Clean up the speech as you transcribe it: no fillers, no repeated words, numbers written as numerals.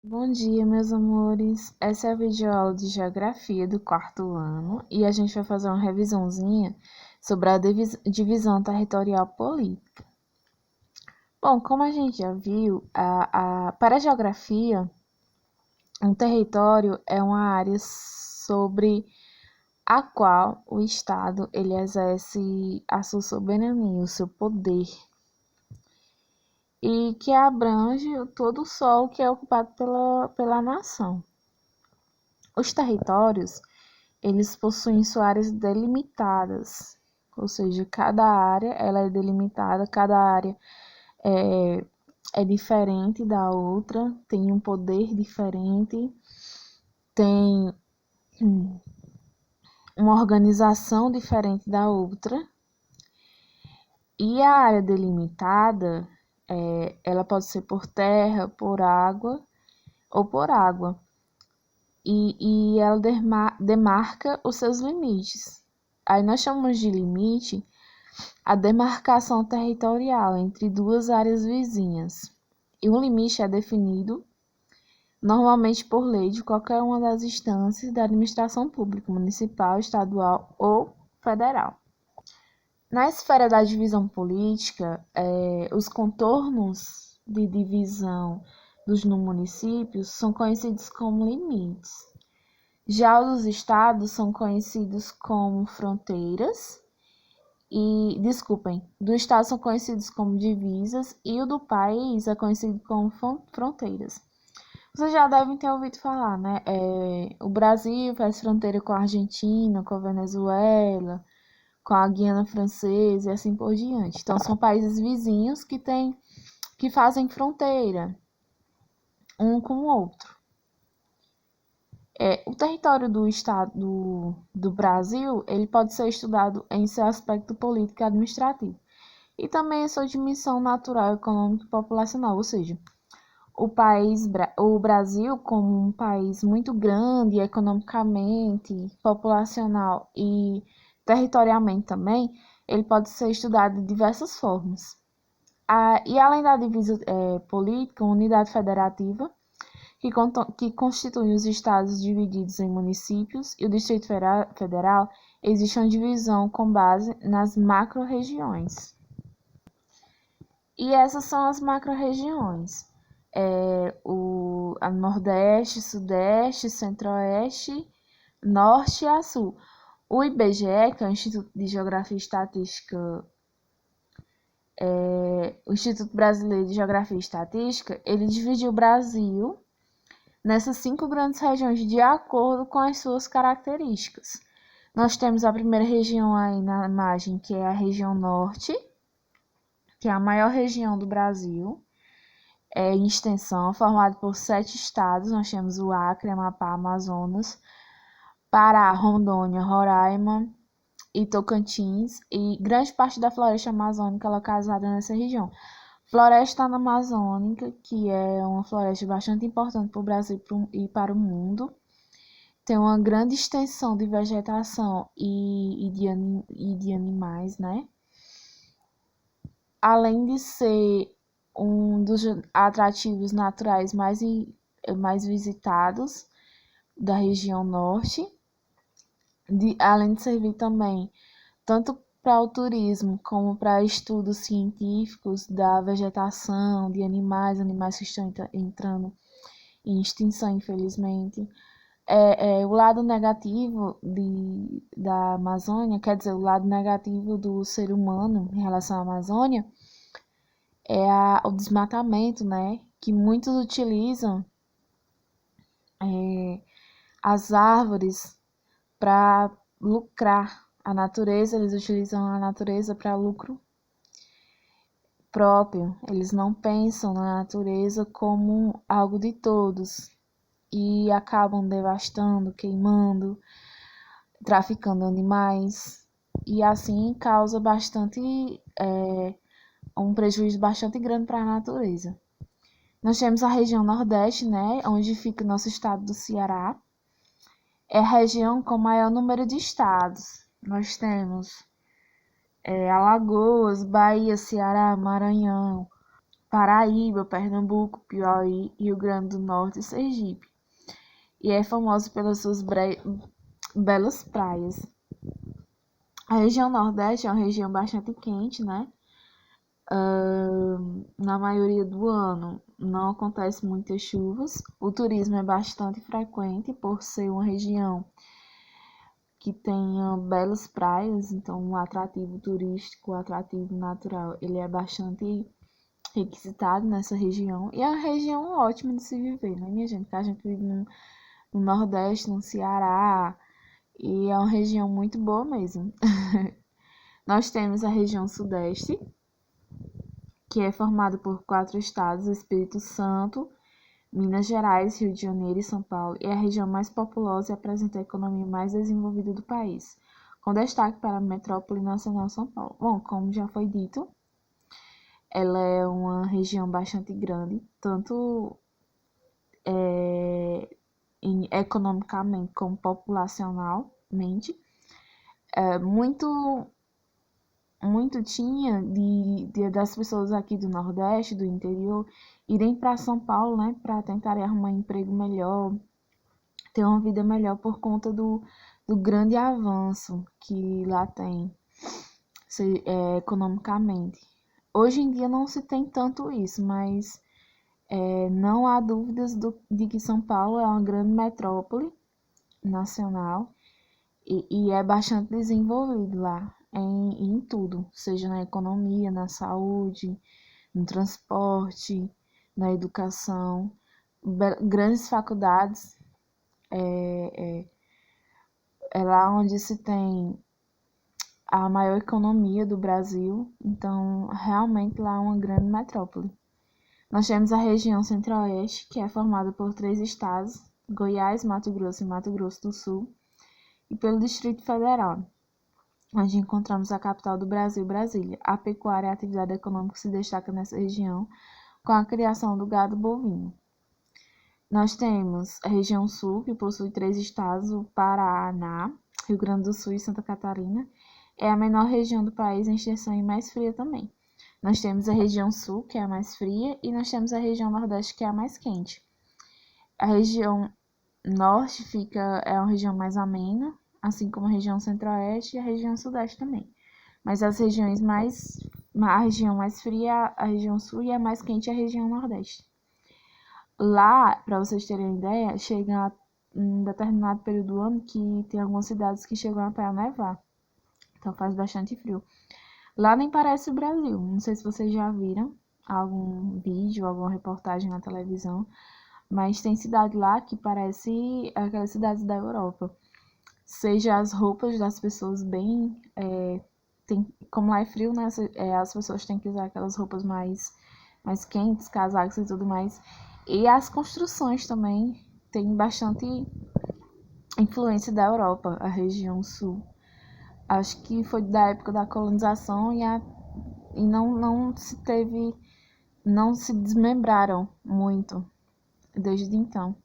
Bom dia, meus amores. Essa é a videoaula de Geografia do quarto ano e a gente vai fazer uma revisãozinha sobre a divisão territorial política. Bom, como a gente já viu, para a Geografia, um território é uma área sobre a qual o Estado ele exerce a sua soberania, o seu poder, e que abrange todo o solo que é ocupado pela nação. Os territórios eles possuem suas áreas delimitadas, ou seja, cada área ela é delimitada, cada área é, é diferente da outra, tem um poder diferente, tem uma organização diferente da outra. E a área delimitada, ela pode ser por terra, por água ou por água. E ela demarca os seus limites. Aí nós chamamos de limite a demarcação territorial entre duas áreas vizinhas. E um limite é definido normalmente por lei de qualquer uma das instâncias da administração pública, municipal, estadual ou federal. Na esfera da divisão política, os contornos de divisão dos municípios são conhecidos como limites. Já os estados são conhecidos como fronteiras do estado são conhecidos como divisas e o do país é conhecido como fronteiras. Vocês já devem ter ouvido falar, né? O Brasil faz fronteira com a Argentina, com a Venezuela, com a Guiana Francesa e assim por diante. Então, são países vizinhos que fazem fronteira um com o outro. O território do estado do Brasil, ele pode ser estudado em seu aspecto político e administrativo, e também em sua dimensão natural, econômica e populacional, ou seja, o Brasil, como um país muito grande economicamente, populacional e territorialmente também, ele pode ser estudado de diversas formas. E além da divisa política, uma unidade federativa, que constitui os estados divididos em municípios, e o Distrito Federal, existe uma divisão com base nas macro-regiões. E essas são as macro-regiões. A Nordeste, Sudeste, Centro-Oeste, Norte e a Sul. O IBGE, que é o Instituto de Geografia e Estatística, o Instituto Brasileiro de Geografia e Estatística, ele dividiu o Brasil nessas 5 grandes regiões de acordo com as suas características. Nós temos a primeira região aí na imagem, que é a região norte, que é a maior região do Brasil, em extensão, formada por 7 estados. Nós temos o Acre, Amapá, Amazonas, Pará, Rondônia, Roraima e Tocantins, e grande parte da floresta amazônica localizada nessa região. Floresta amazônica, que é uma floresta bastante importante para o Brasil e para o mundo, tem uma grande extensão de vegetação e de animais, né? Além de ser um dos atrativos naturais mais visitados da região norte, além de servir também tanto para o turismo como para estudos científicos da vegetação, de animais que estão entrando em extinção, infelizmente. O lado negativo da Amazônia, quer dizer, o lado negativo do ser humano em relação à Amazônia, o desmatamento, né? Que muitos utilizam as árvores para lucrar. A natureza, eles utilizam a natureza para lucro próprio. Eles não pensam na natureza como algo de todos e acabam devastando, queimando, traficando animais, e assim causa um prejuízo bastante grande para a natureza. Nós temos a região Nordeste, né, onde fica o nosso estado do Ceará. É a região com maior número de estados. Nós temos Alagoas, Bahia, Ceará, Maranhão, Paraíba, Pernambuco, Piauí, Rio Grande do Norte e Sergipe. E é famosa pelas suas belas praias. A região Nordeste é uma região bastante quente, né? Na maioria do ano não acontece muitas chuvas. O turismo é bastante frequente por ser uma região que tenha belas praias, então o atrativo turístico, o atrativo natural, ele é bastante requisitado nessa região. E é uma região ótima de se viver, né, minha gente? Porque a gente vive no Nordeste, no Ceará, e é uma região muito boa mesmo. Nós temos a região Sudeste, que é formada por 4 estados: Espírito Santo, Minas Gerais, Rio de Janeiro e São Paulo, é a região mais populosa e apresenta a economia mais desenvolvida do país, com destaque para a metrópole nacional São Paulo. Bom, como já foi dito, ela é uma região bastante grande, tanto economicamente como populacionalmente. Muito tinha das pessoas aqui do Nordeste, do interior, irem para São Paulo, né, para tentarem arrumar um emprego melhor, ter uma vida melhor por conta do grande avanço que lá tem economicamente. Hoje em dia não se tem tanto isso, mas não há dúvidas de que São Paulo é uma grande metrópole nacional e é bastante desenvolvido lá em tudo, seja na economia, na saúde, no transporte, na educação, grandes faculdades. É lá onde se tem a maior economia do Brasil, então realmente lá é uma grande metrópole. Nós temos a região Centro-Oeste, que é formada por 3 estados: Goiás, Mato Grosso e Mato Grosso do Sul, e pelo Distrito Federal, onde encontramos a capital do Brasil, Brasília. A pecuária é a atividade econômica que se destaca nessa região, com a criação do gado bovino. Nós temos a região Sul, que possui 3 estados: o Paraná, Rio Grande do Sul e Santa Catarina. É a menor região do país em extensão e mais fria também. Nós temos a região Sul, que é a mais fria, e nós temos a região Nordeste, que é a mais quente. A região Norte é uma região mais amena, assim como a região Centro-Oeste e a região Sudeste também. Mas a região mais fria é a região Sul e a mais quente é a região Nordeste. Lá, para vocês terem uma ideia, chega a um determinado período do ano que tem algumas cidades que chegam até a nevar. Então faz bastante frio. Lá nem parece o Brasil. Não sei se vocês já viram algum vídeo, alguma reportagem na televisão, mas tem cidade lá que parece aquelas cidades da Europa. Seja as roupas das pessoas bem... como lá é frio, né? As pessoas têm que usar aquelas roupas mais quentes, casacos e tudo mais. E as construções também tem bastante influência da Europa, a região sul. Acho que foi da época da colonização e não se desmembraram muito desde então.